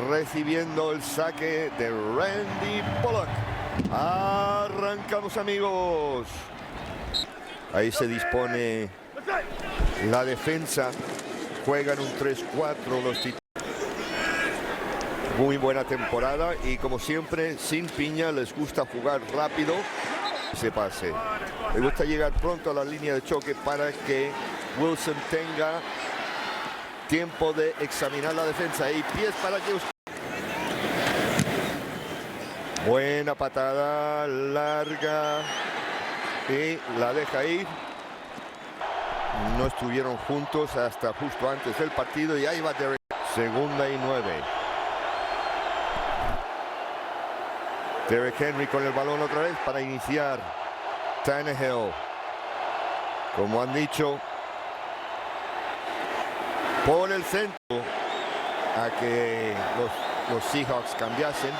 recibiendo el saque de Randy Bullock. Arrancamos, amigos. Ahí se dispone la defensa. Juegan un 3-4 los Titanes. Muy buena temporada y, como siempre, sin piña, les gusta jugar rápido. Se pase. Les gusta llegar pronto a la línea de choque para que Wilson tenga tiempo de examinar la defensa. Y pies para que usted. Buena patada larga y la deja ir. No estuvieron juntos hasta justo antes del partido y ahí va Derrick. 2ª y 9. Derrick Henry con el balón otra vez para iniciar. Tannehill, como han dicho, por el centro a que los Seahawks cambiasen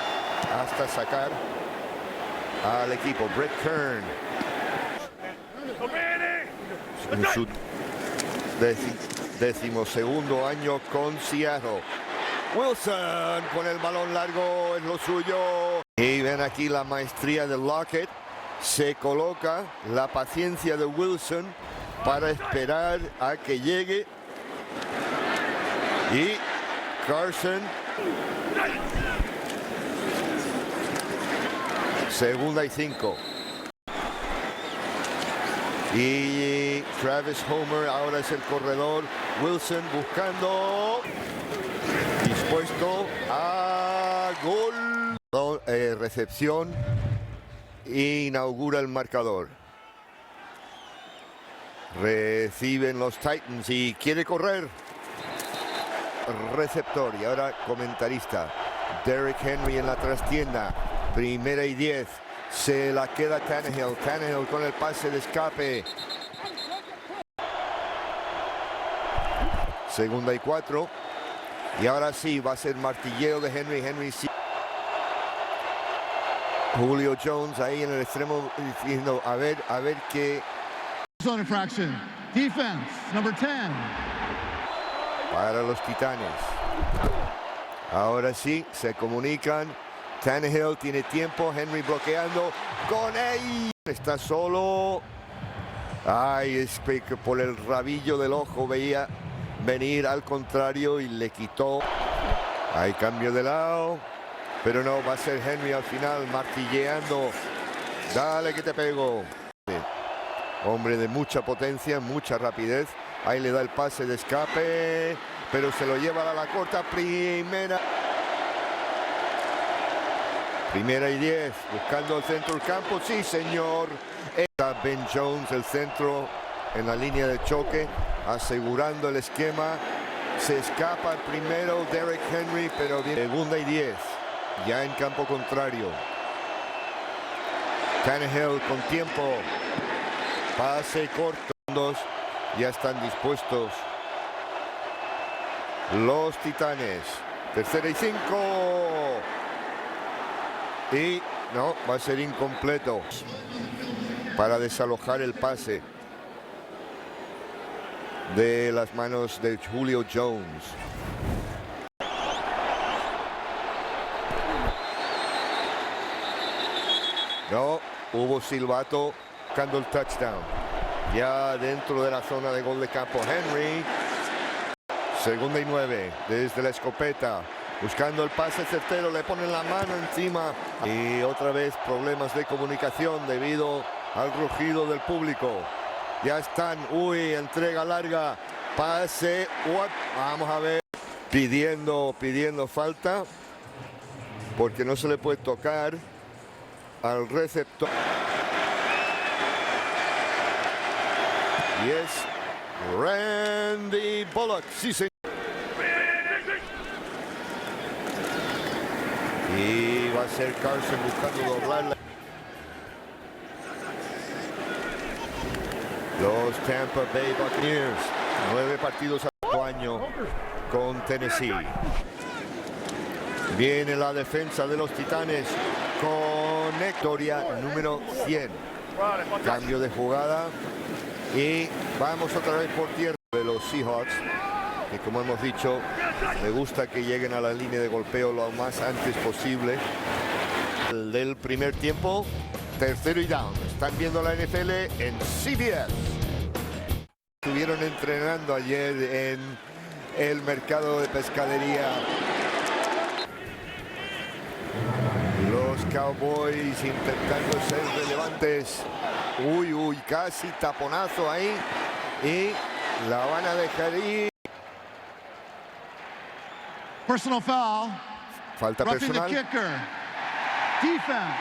hasta sacar al equipo. Brett Kern en su 12º año con Seattle. Wilson con el balón largo, es lo suyo. Y ven aquí la maestría de Lockett. Se coloca la paciencia de Wilson para esperar a que llegue. Y Carson. 2ª y 5. Y Travis Homer ahora es el corredor. Wilson buscando. Dispuesto a gol. Recepción. Inaugura el marcador. Reciben los Titans y quiere correr. Receptor y ahora comentarista. Derrick Henry en la trastienda. 1ª y 10. Se la queda Tannehill. Tannehill con el pase de escape. 2ª y 4. Y ahora sí, va a ser martilleo de Henry. Henry sí. Julio Jones ahí en el extremo diciendo a ver qué. Zone infraction. Defense, number 10. Para los Titanes. Ahora sí, se comunican. Tannehill tiene tiempo. Henry bloqueando. Con él. Está solo. Ay, es que por el rabillo del ojo veía venir al contrario y le quitó. Hay cambio de lado. Pero no, va a ser Henry al final martilleando. Dale que te pego. Hombre de mucha potencia, mucha rapidez. Ahí le da el pase de escape. Pero se lo lleva a la corta. 1ª y 10. Buscando el centro del campo. Sí, señor. Está Ben Jones, el centro en la línea de choque. Asegurando el esquema. Se escapa el primero Derrick Henry. Pero viene 2ª y 10. Ya en campo contrario. Tannehill con tiempo. Pase corto. Ya están dispuestos los Titanes. 3ª y 5. Y no, va a ser incompleto para desalojar el pase de las manos de Julio Jones. No, hubo silbato buscando el touchdown. Ya dentro de la zona de gol de campo. Henry. 2ª y 9. Desde la escopeta. Buscando el pase certero. Le ponen la mano encima. Y otra vez problemas de comunicación debido al rugido del público. Ya están. Uy, entrega larga. Pase. Vamos a ver. Pidiendo falta. Porque no se le puede tocar al receptor. Y es Randy Bullock. Sí, señor. Y va a ser Carson buscando doblarla. Los Tampa Bay Buccaneers. 9 partidos al año con Tennessee. Viene la defensa de los Titanes con victoria número 100. Cambio de jugada. Y vamos otra vez por tierra de los Seahawks. que, como hemos dicho, le gusta que lleguen a la línea de golpeo lo más antes posible. El del primer tiempo, tercero y down. Están viendo la NFL en CBS. Estuvieron entrenando ayer en el mercado de pescadería. Los Cowboys intentando ser relevantes. Uy, casi taponazo ahí. Y la van a dejar ir. Personal foul. Falta Roughing the personal. kicker. Defense.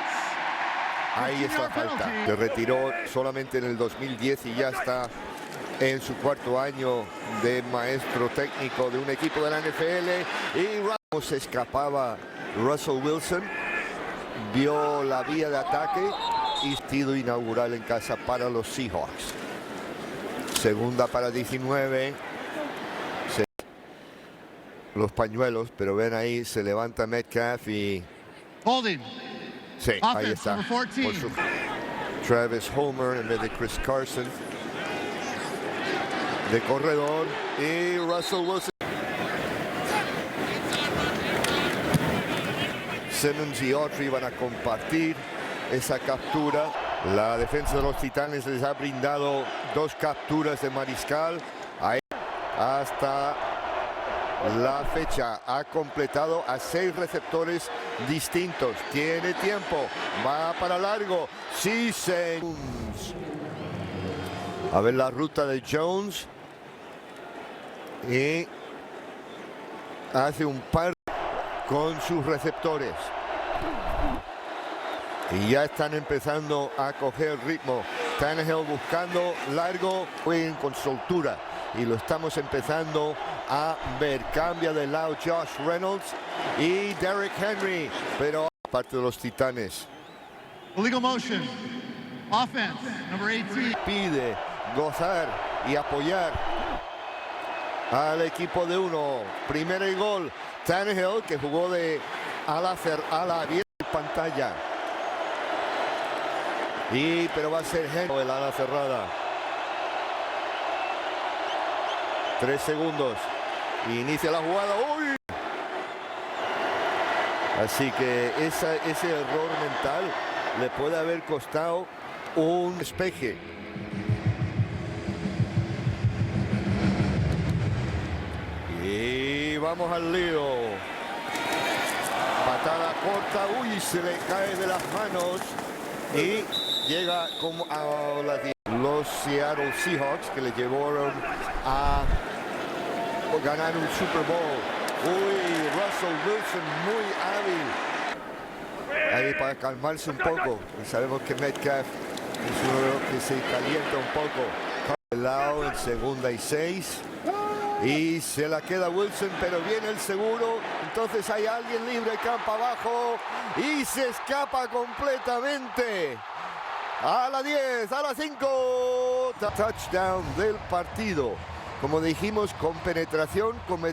Ahí está la falta. Se retiró solamente en el 2010 y ya está en su cuarto año de maestro técnico de un equipo de la NFL. Y Ramos se escapaba. Russell Wilson vio la vía de ataque y partido inaugural en casa para los Seahawks. Segunda para 19. Los pañuelos, pero ven ahí, se levanta Metcalf y... Holding. Sí, ahí Offense, está. number 14. Por su... Travis Homer en vez de Chris Carson. De corredor. Y Russell Wilson. Simmons y Autry van a compartir esa captura. La defensa de los Titanes les ha brindado 2 capturas de mariscal. Ahí, hasta la fecha ha completado a 6 receptores distintos. Tiene tiempo. Va para largo. Sí, Jones. A ver la ruta de Jones. Y hace un par con sus receptores. Y ya están empezando a coger ritmo. Tannehill buscando largo, jueguen con soltura. Y lo estamos empezando a ver. Cambia de lado Josh Reynolds y Derrick Henry. Pero parte de los Titanes. Illegal motion. Offense, number 18. Pide gozar y apoyar al equipo de uno. Primero y gol. Tannehill, que jugó de ala abierta en pantalla. Pero va a ser Henry, el ala cerrada. 3 segundos. Inicia la jugada. ¡Uy! Así que ese error mental le puede haber costado un despeje. Y vamos al lío. Patada corta. Uy, se le cae de las manos. Y llega como a los Seattle Seahawks, que le llevaron a ganar un Super Bowl. Uy, Russell Wilson muy hábil. Ahí para calmarse un poco. Y sabemos que Metcalf es uno que se calienta un poco. El lado en segunda y 6. Y se la queda Wilson, pero viene el seguro. Entonces hay alguien libre, campo abajo. Y se escapa completamente. A la 10, a la 5. Touchdown del partido. Como dijimos, con penetración con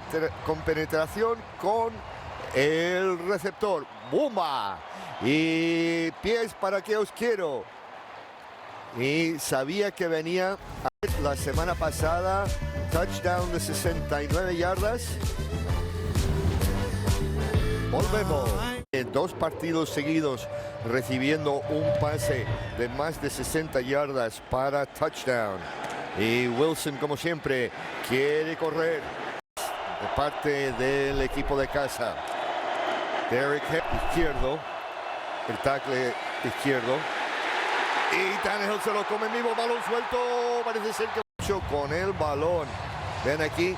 el receptor. ¡Bumba! Y pies para que os quiero. Y sabía que venía la semana pasada. Touchdown de 69 yardas. Volvemos. En 2 partidos seguidos recibiendo un pase de más de 60 yardas para touchdown. Y Wilson, como siempre, quiere correr de parte del equipo de casa. Derrick izquierdo, el tackle izquierdo. Y Tannehill se lo come en vivo, balón suelto. Parece ser que mucho con el balón. Ven aquí,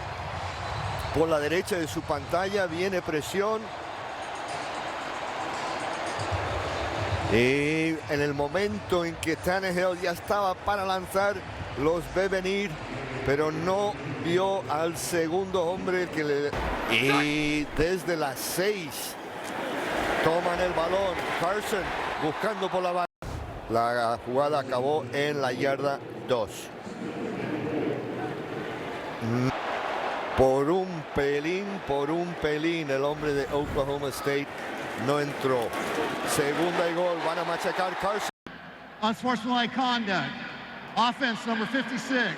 por la derecha de su pantalla, viene presión. Y en el momento en que Tannehill ya estaba para lanzar, los ve venir, pero no vio al segundo hombre que le... Y desde las 6 toman el balón. Carson buscando por la banda. La jugada acabó en la yarda 2. Por un pelín, el hombre de Oklahoma State no entró. Segunda y gol, van a machacar Carson. Unsportsmanlike conduct. Offense, number 56.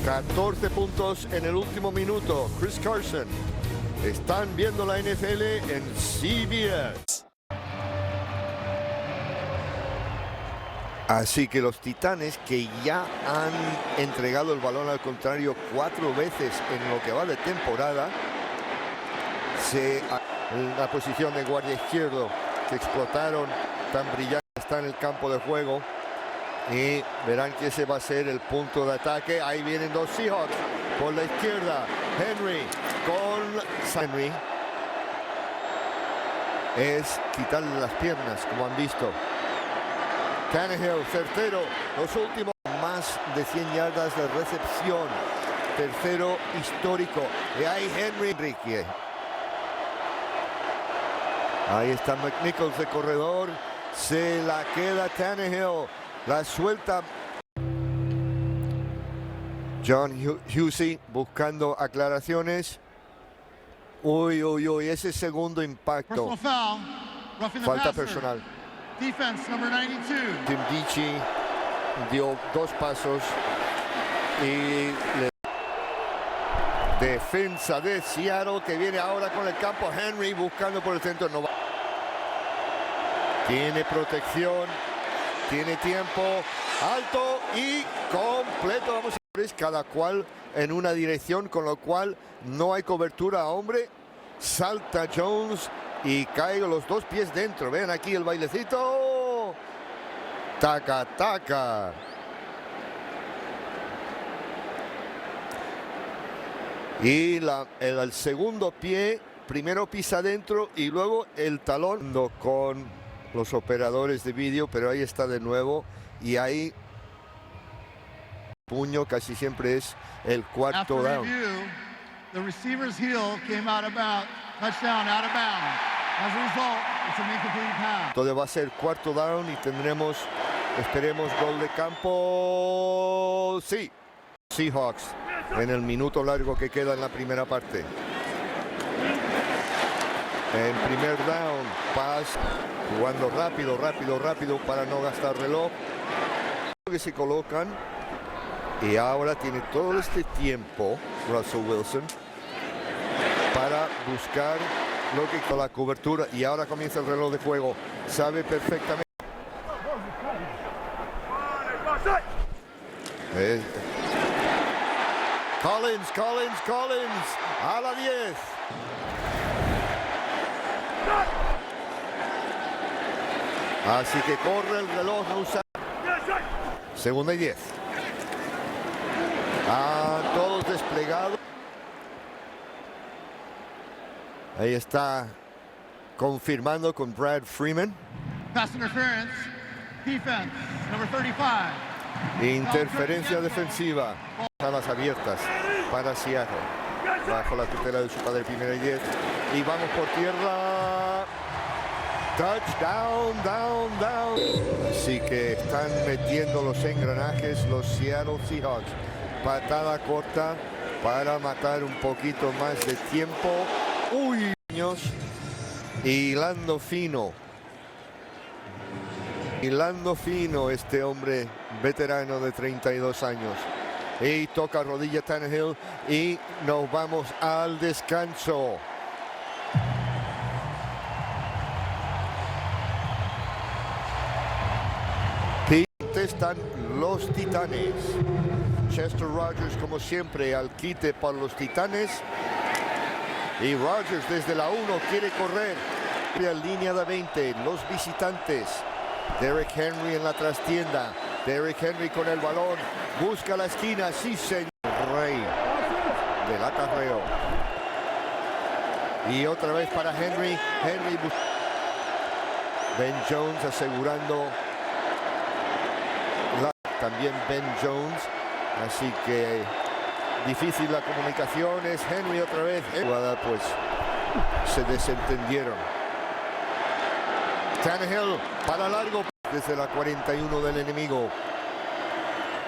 14 puntos en el último minuto. Chris Carson. Están viendo la NFL en CBS. Así que los Titanes, que ya han entregado el balón al contrario 4 veces en lo que va de temporada, en la posición de guardia izquierdo que explotaron tan brillante está en el campo de juego. Y verán que ese va a ser el punto de ataque. Ahí vienen dos Seahawks por la izquierda. Henry con Henry. Es quitarle las piernas, como han visto. Tannehill, certero. Los últimos más de 100 yardas de recepción. Tercero histórico. Y ahí Henry. Enrique. Ahí está McNichols de corredor. Se la queda Tannehill. La suelta John Husey buscando aclaraciones. Uy, uy, uy, ese segundo impacto. Falta personal. Defense number 92. Tim Dichi dio 2 pasos y defensa de Seattle que viene ahora con el campo. Henry buscando por el centro. No va. Tiene protección. Tiene tiempo, alto y completo. Vamos a ver, cada cual en una dirección, con lo cual no hay cobertura a hombre. Salta Jones y cae los 2 pies dentro. Ven aquí el bailecito. Taca, taca. Y el segundo pie, primero pisa adentro y luego el talón con los operadores de vídeo, pero ahí está de nuevo y ahí puño casi siempre es el cuarto down. The receiver's heel came out of bounds, touchdown out of bounds. As a result, it's an incomplete pass. Todo va a ser cuarto down y tendremos, esperemos, gol de campo. Sí, Seahawks en el minuto largo que queda en la primera parte. En primer down, pass, jugando rápido para no gastar reloj. Que se colocan y ahora tiene todo este tiempo Russell Wilson para buscar lo que con la cobertura y ahora comienza el reloj de juego. Sabe perfectamente. Collins a la 10. Así que corre el reloj, no usa. Segunda y 10. Todos desplegados. Ahí está confirmando con Brad Freeman. Pass interference. Defense number 35. Interferencia defensiva. Alas abiertas para Seattle. Bajo la tutela de su padre, primera y 10. Y vamos por tierra. Touchdown, down. Así que están metiendo los engranajes los Seattle Seahawks. Patada corta para matar un poquito más de tiempo. Uy, niños. Hilando fino. Hilando fino este hombre veterano de 32 años. Y toca rodilla Tannehill y nos vamos al descanso. Están los Titanes. Chester Rogers, como siempre, al quite para los Titanes. Y Rogers desde la 1 quiere correr. En línea de 20, los visitantes. Derrick Henry en la trastienda. Derrick Henry con el balón. Busca la esquina. Sí, señor. Rey del acarreo. Y otra vez para Henry. Ben Jones asegurando. También Ben Jones, así que difícil la comunicación. Es Henry otra vez. Pues se desentendieron. Tannehill para largo desde la 41 del enemigo.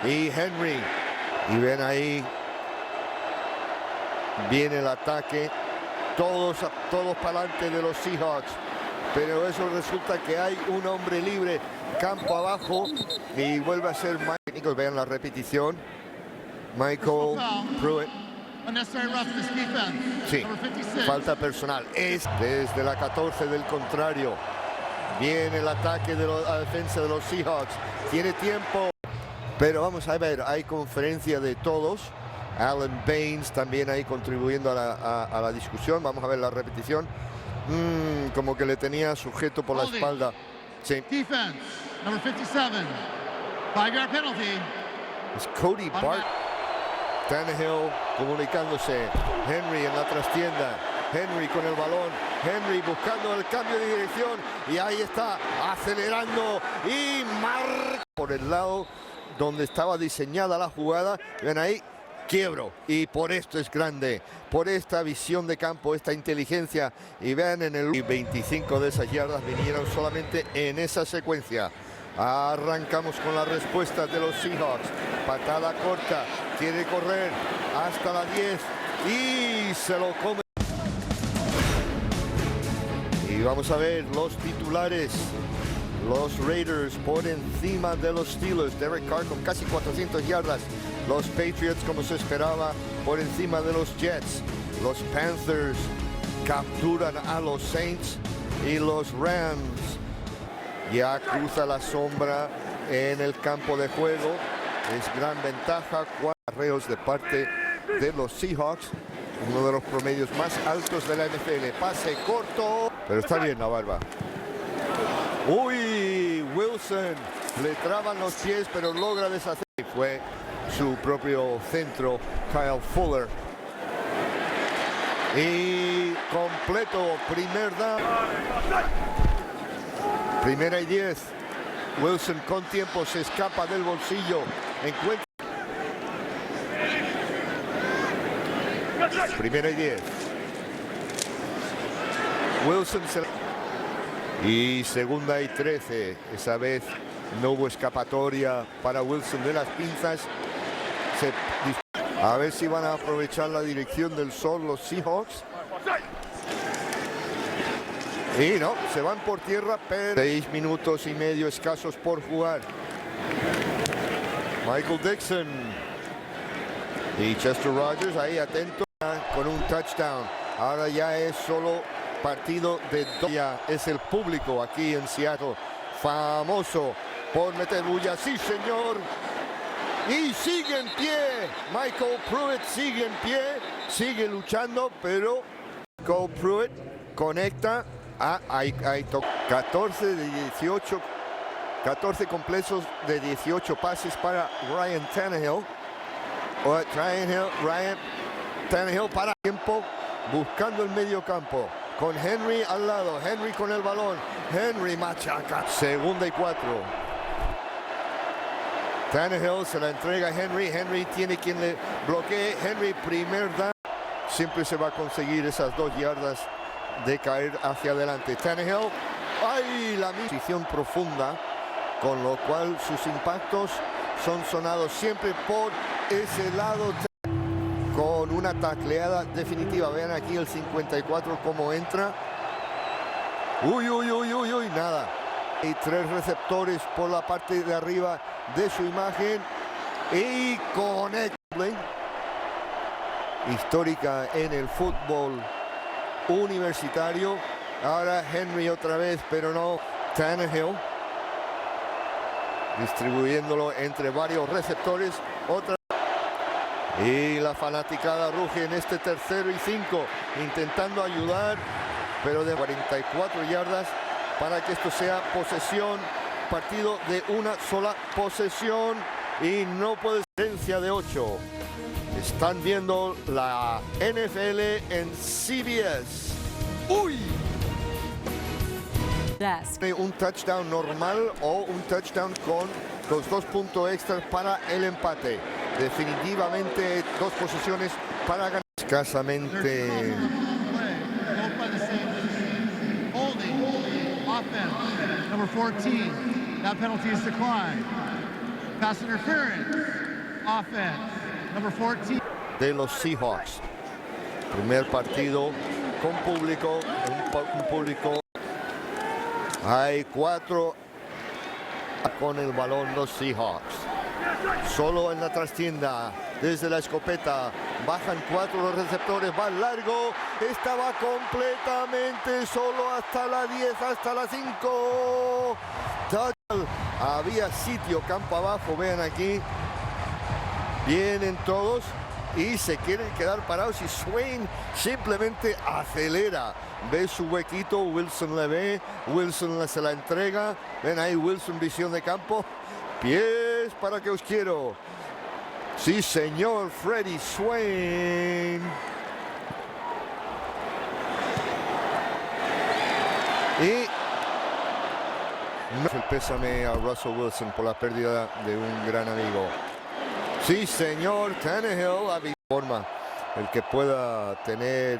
Y Henry. Y ven ahí. Viene el ataque. Todos para adelante de los Seahawks. Pero eso resulta que hay un hombre libre campo abajo y vuelve a ser Mike Nichols. Vean la repetición. Michael Pruitt. Unnecessary roughness defense. Sí, Number 56. falta personal. Es desde la 14 del contrario. Viene el ataque de la defensa de los Seahawks. Tiene tiempo. Pero vamos a ver, hay conferencia de todos. Alan Baines también ahí contribuyendo a la discusión. Vamos a ver la repetición. Como que le tenía sujeto por la espalda. Sí. Defense, number 57. 5-yard penalty. Es Cody Bart. Tannehill comunicándose. Henry en la trastienda. Henry con el balón. Henry buscando el cambio de dirección. Y ahí está, acelerando. Y marca por el lado donde estaba diseñada la jugada. Ven ahí, quiebro. Y por esto es grande. Por esta visión de campo, esta inteligencia. Y vean en el 25 de esas yardas vinieron solamente en esa secuencia. Arrancamos con las respuestas de los Seahawks. Patada corta, quiere correr hasta la 10 y se lo come. Y vamos a ver los titulares. Los Raiders por encima de los Steelers. Derek Carr con casi 400 yardas. Los Patriots, como se esperaba, por encima de los Jets. Los Panthers capturan a los Saints y los Rams. Ya cruza la sombra en el campo de juego. Es gran ventaja. 4 acarreos de parte de los Seahawks. Uno de los promedios más altos de la NFL. Pase corto. Pero está bien la barba. Uy, Wilson. Le traban los pies, pero logra deshacer. Fue su propio centro, Kyle Fuller. Y completo. Primer down. Primera y 10. Wilson con tiempo se escapa del bolsillo. Encuentra. Primera y 10. Wilson se... Y segunda y 13. Esa vez no hubo escapatoria para Wilson de las pinzas. A ver si van a aprovechar la dirección del sol los Seahawks. Y no, se van por tierra, pero 6 minutos y medio escasos por jugar. Michael Dixon y Chester Rogers ahí atento con un touchdown. Ahora ya es solo partido de dos. Ya es el público aquí en Seattle, famoso por meter bulla. Sí, señor. Y sigue en pie. Michael Pruitt sigue en pie, sigue luchando, pero Michael Pruitt conecta. Hay 14 de 18, 14 completos de 18 pases para Ryan Tannehill. Ryan Tannehill para tiempo, buscando el medio campo, con Henry al lado, Henry con el balón, Henry machaca. Segunda y 4. Tannehill se la entrega a Henry, Henry tiene quien le bloquee, Henry primer down. Siempre se va a conseguir esas 2 yardas de caer hacia adelante. Tannehill, ¡ay! La posición profunda, con lo cual sus impactos son sonados siempre por ese lado, con una tacleada definitiva. Vean aquí el 54 cómo entra. Uy, nada. Y 3 receptores por la parte de arriba de su imagen y conecta. Histórica en el fútbol universitario. Ahora Henry otra vez, pero no Tannehill, distribuyéndolo entre varios receptores. Otra y la fanaticada ruge en este 3rd y 5, intentando ayudar, pero de 44 yardas para que esto sea posesión, partido de una sola posesión y no puede ser de 8. Están viendo la NFL en CBS. ¡Uy! Un touchdown normal o un touchdown con los 2 puntos extras para el empate. Definitivamente 2 posiciones para ganar. Escasamente. Number 14. That penalty is declined. Pass interference. Offense. Number 14. De los Seahawks. Primer partido con público, un público. Hay 4 con el balón los Seahawks. Solo en la trastienda. desde la escopeta. Bajan 4 los receptores, va largo. Estaba completamente solo hasta la 10, hasta la 5. Había sitio campo abajo, vean aquí. Vienen todos y se quieren quedar parados y Swain simplemente acelera. Ve su huequito, Wilson le ve, Wilson se la entrega. Ven ahí Wilson, visión de campo. Pies para que os quiero. Sí, señor, Freddie Swain. Y el pésame a Russell Wilson por la pérdida de un gran amigo. Sí, señor, Tannehill, forma el que pueda tener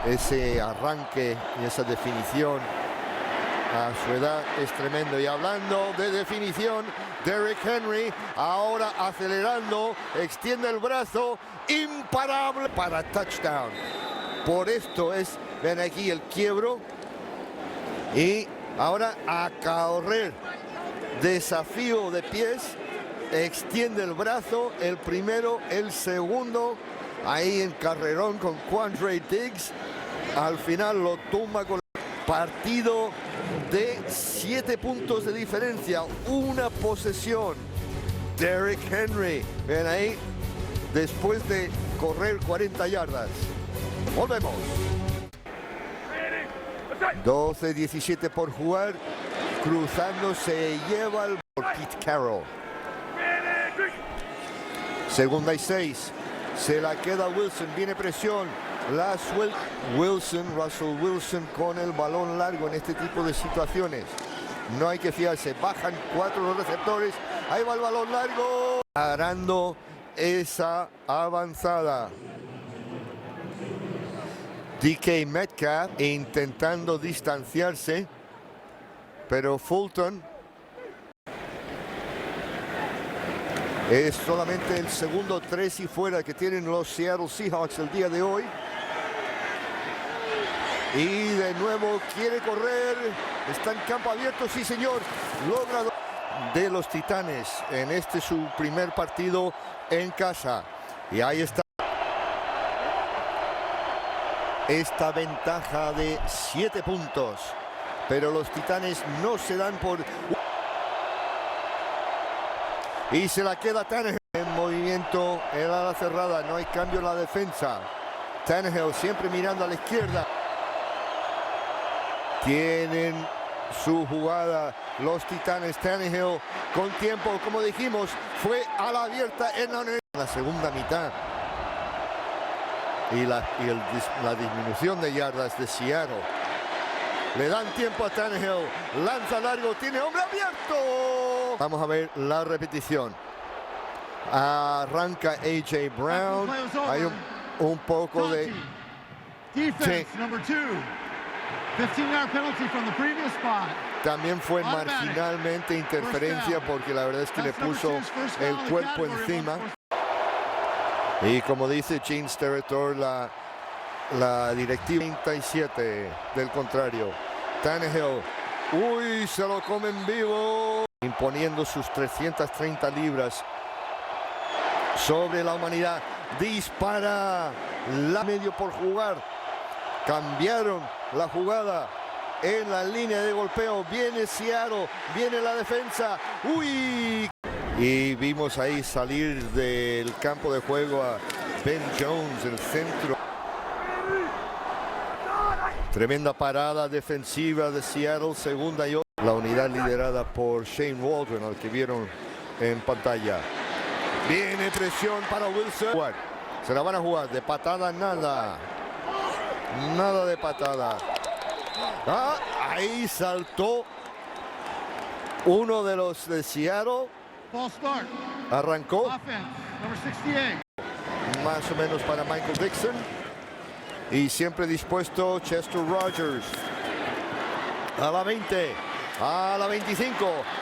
ese arranque y esa definición a su edad es tremendo. Y hablando de definición, Derrick Henry ahora acelerando, extiende el brazo, imparable para touchdown. Por esto es, ven aquí el quiebro y ahora a correr, desafío de pies, extiende el brazo, el primero, el segundo, ahí en carrerón con Quandre Diggs, al final lo tumba con partido de 7 puntos de diferencia, una posesión. Derrick Henry, ven ahí, después de correr 40 yardas. Volvemos. 12-17 por jugar, cruzando se lleva el por Pete Carroll. Segunda y 6, se la queda Wilson, viene presión, la suelta Wilson, Russell Wilson con el balón largo en este tipo de situaciones. No hay que fiarse, bajan 4 los receptores, ahí va el balón largo, parando esa avanzada. DK Metcalf intentando distanciarse, pero Fulton es solamente el segundo 3 y fuera que tienen los Seattle Seahawks el día de hoy. Y de nuevo quiere correr, está en campo abierto, sí señor, logra de los Titanes en este su primer partido en casa. Y ahí está esta ventaja de 7 puntos, pero los Titanes no se dan por... Y se la queda Tannehill en movimiento, el ala cerrada, no hay cambio en la defensa. Tannehill siempre mirando a la izquierda. Tienen su jugada los Titanes. Tannehill con tiempo, como dijimos, fue a la abierta en la segunda mitad. Y la disminución de yardas de Seattle. Le dan tiempo a Tannehill, lanza largo, tiene hombre abierto. Vamos a ver la repetición. Arranca A.J. Brown. Hay un poco de... Defense, number 2. 15-yard penalty from the previous spot. También fue marginalmente interferencia porque la verdad es que le puso el cuerpo encima. Y como dice Gene Steratore, la directiva 37 del contrario. Tannehill, uy, se lo comen vivo, imponiendo sus 330 libras sobre la humanidad. Dispara, la medio por jugar. Cambiaron la jugada en la línea de golpeo. Viene Seattle, viene la defensa. Uy. Y vimos ahí salir del campo de juego a Ben Jones, el centro. Tremenda parada defensiva de Seattle, segunda y otra. La unidad liderada por Shane Waldron, al que vieron en pantalla. Viene presión para Wilson. Se la van a jugar, de patada nada. Nada de patada. Ahí saltó uno de los de Seattle. Arrancó más o menos para Michael Dixon y siempre dispuesto Chester Rogers. A la 20, a la 25,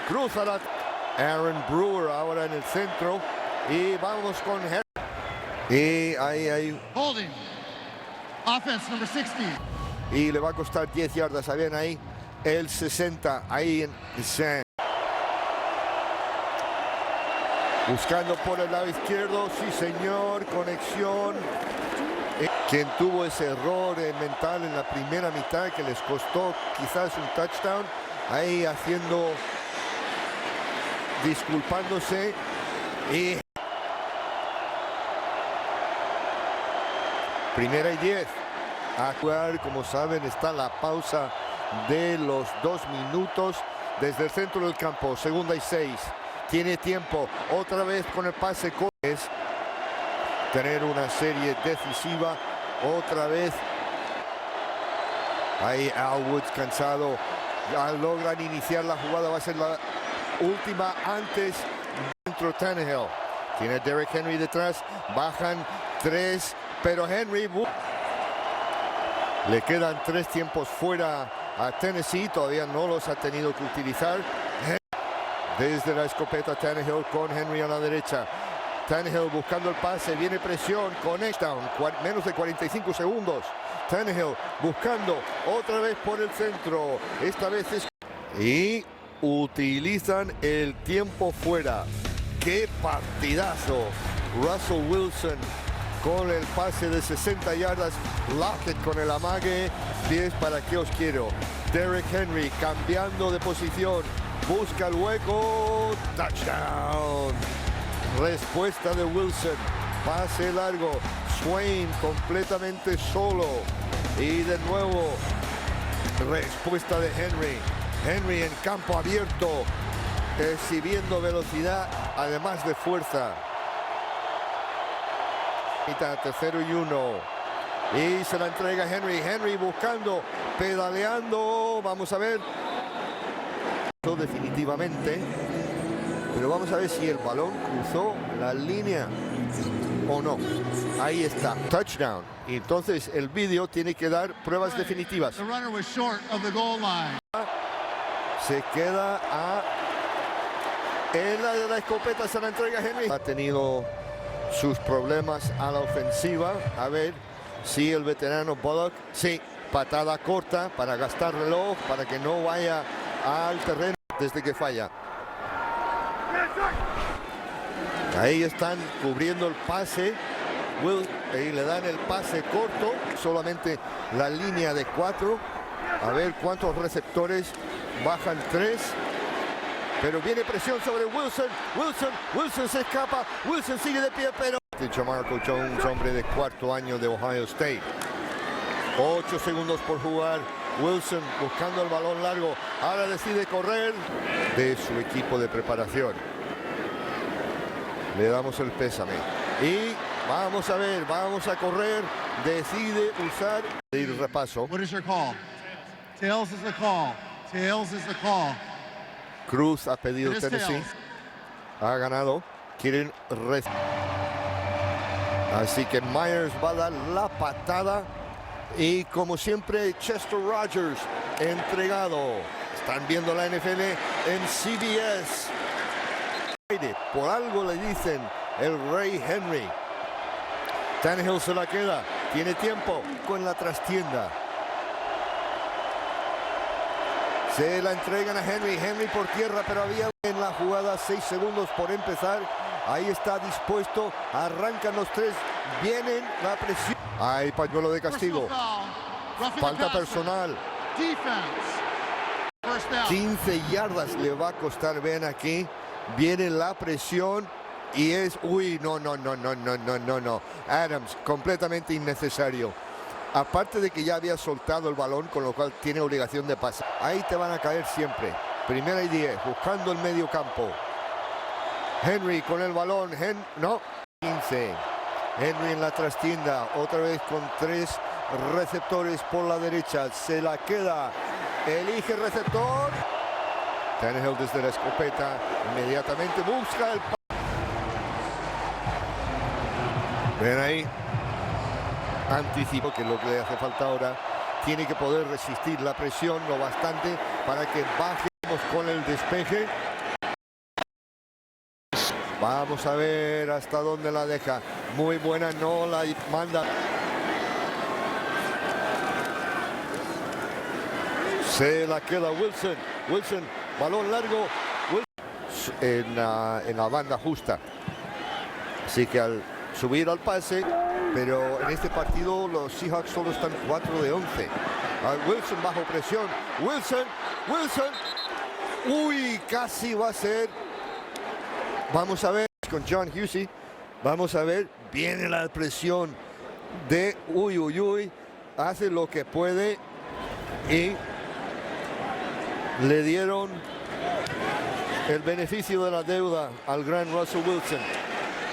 cruza la Aaron Brewer ahora en el centro y vamos con Henry. Y ahí holding offense number 60. Y le va a costar 10 yardas. Habían ahí el 60 ahí en San. Buscando por el lado izquierdo, sí señor, conexión. Quien tuvo ese error mental en la primera mitad que les costó quizás un touchdown, ahí haciendo, disculpándose. Y primera y 10. A jugar, como saben, está la pausa de los 2 minutos desde el centro del campo. Segunda y 6. Tiene tiempo. Otra vez con el pase. Es tener una serie decisiva. Otra vez. Ahí Al Woods cansado. Ya logran iniciar la jugada. Va a ser la última antes dentro Tannehill. Tiene a Derrick Henry detrás. Bajan 3. Pero Henry... Le quedan 3 tiempos fuera a Tennessee. Todavía no los ha tenido que utilizar. Desde la escopeta Tannehill con Henry a la derecha. Tannehill buscando el pase. Viene presión. Touchdown. Menos de 45 segundos. Tannehill buscando otra vez por el centro. Esta vez es... Y utilizan el tiempo fuera. ¡Qué partidazo! Russell Wilson con el pase de 60 yardas. Lockett con el amague. 10 para qué os quiero. Derrick Henry cambiando de posición. Busca el hueco. Touchdown. Respuesta de Wilson. Pase largo. Swain completamente solo. Y de nuevo. Respuesta de Henry. Henry en campo abierto. Exhibiendo velocidad. Además de fuerza. Tercero y 1. Y se la entrega Henry. Henry buscando, pedaleando. Vamos a ver. Definitivamente. Pero vamos a ver si el balón cruzó la línea o no. Ahí está. Touchdown. Y entonces el vídeo tiene que dar pruebas definitivas. Se queda a... En la de la escopeta se la entrega Henry. Ha tenido sus problemas a la ofensiva. A ver si el veterano Bullock, sí, patada corta para gastar reloj, para que no vaya al terreno desde que falla. Ahí están cubriendo el pase. Ahí le dan el pase corto, solamente la línea de 4. A ver cuántos receptores. Bajan 3. Pero viene presión sobre Wilson. Wilson se escapa. Wilson sigue de pie, pero... Jamarco Jones, hombre de 4º año de Ohio State. 8 segundos por jugar. Wilson buscando el balón largo. Ahora decide correr de su equipo de preparación. Le damos el pésame. Y vamos a ver, vamos a correr. Decide usar el repaso. What is your call? Tails is the call. Tails is the call. Cruz ha pedido Tennessee. Ha ganado. Quieren así que Myers va a dar la patada. Y como siempre, Chester Rogers entregado. Están viendo la NFL en CBS. Por algo le dicen el Rey Henry. Tannehill se la queda. Tiene tiempo con la trastienda. Se la entregan a Henry. Henry por tierra, pero había en la jugada 6 segundos por empezar. Ahí está dispuesto. Arrancan los 3. Vienen la presión. Hay pañuelo de castigo. Falta personal. 15 yardas le va a costar. Ven aquí. Viene la presión. Y es... Uy, no. Adams, completamente innecesario. Aparte de que ya había soltado el balón, con lo cual tiene obligación de pasar. Ahí te van a caer siempre. Primera y 10, buscando el medio campo. Henry con el balón. No, 15. Henry en la trastienda. Otra vez con 3 receptores por la derecha. Se la queda. Elige receptor. Tannehill desde la escopeta. Inmediatamente busca el... Ven ahí. Anticipo, que es lo que le hace falta ahora. Tiene que poder resistir la presión lo bastante para que bajemos con el despeje. Vamos a ver hasta dónde la deja. Muy buena, no la manda. Se la queda Wilson. Wilson, balón largo. Wilson en la banda justa. Así que al subir al pase, pero en este partido los Seahawks solo están 4 de 11. Wilson bajo presión. Wilson. Uy, casi va a ser. Vamos a ver con John Husey. Vamos a ver. Viene la presión de uy. Hace lo que puede y le dieron el beneficio de la deuda al gran Russell Wilson.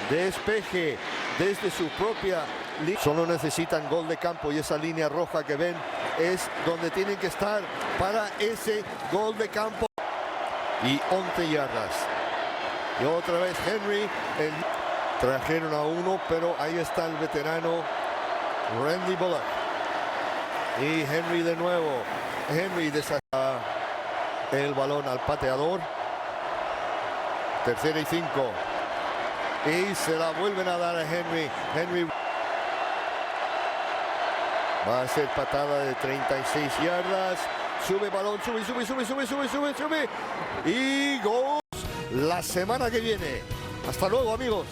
Despeje desde su propia línea. Solo necesitan gol de campo y esa línea roja que ven es donde tienen que estar para ese gol de campo. Y 11 yardas. Y otra vez Henry. Trajeron a uno, pero ahí está el veterano Randy Bullock. Y Henry de nuevo. Henry desata el balón al pateador. 3rd y 5. Y se la vuelven a dar a Henry. Henry va a ser patada de 36 yardas. Sube balón, sube. Y gol la semana que viene. Hasta luego, amigos.